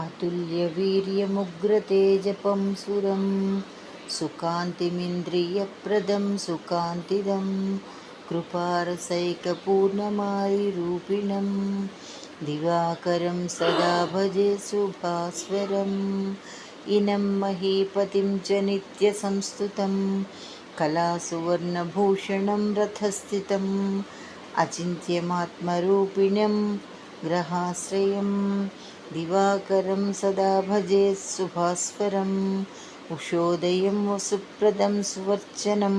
अतुल्यवीर्यमुग्रतेजपं सुरं सुकान्तिमिन्द्रियप्रदं सुकान्तिदं कृपारसैकपूर्णमारिरूपिणं दिवाकरं सदा भजे शुभास्वरम् इनं महीपतिं च नित्यसंस्तुतं कलासुवर्णभूषणं रथस्थितम् अचिन्त्यमात्मरूपिणं ग्रहाश्रयं दिवाकरं सदा भजे शुभास्वरम् उषोदयं वसुप्रदं सुवर्चनं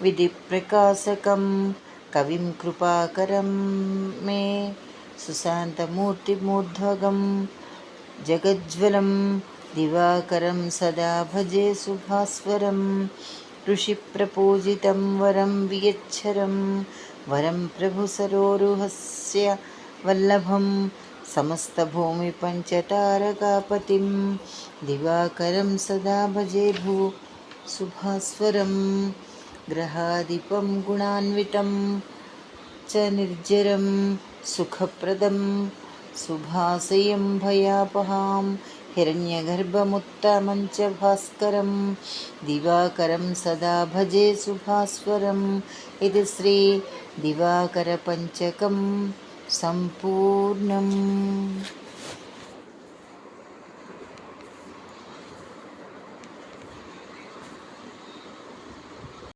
विधिप्रकाशकं कविं कृपाकरं मे सुशान्तमूर्तिमूर्ध्वगं जगज्ज्वलं दिवाकरं सदा भजे शुभास्वरं ऋषिप्रपूजितं वरं वियच्छरं वरं प्रभुसरोरुहस्य वल्लभं समस्तभूमिपञ्चतारकापतिं दिवाकरं सदा भजे शुभास्वरं ग्रहाधिपं गुणान्वितं च निर्जरं सुखप्रदं शुभाशयं भयापहां हिरण्यगर्भमुत्तमं च भास्करं दिवाकरं सदा भजे शुभास्वरम् इति श्री दिवाकरपञ्चकं सम्पूर्णम्।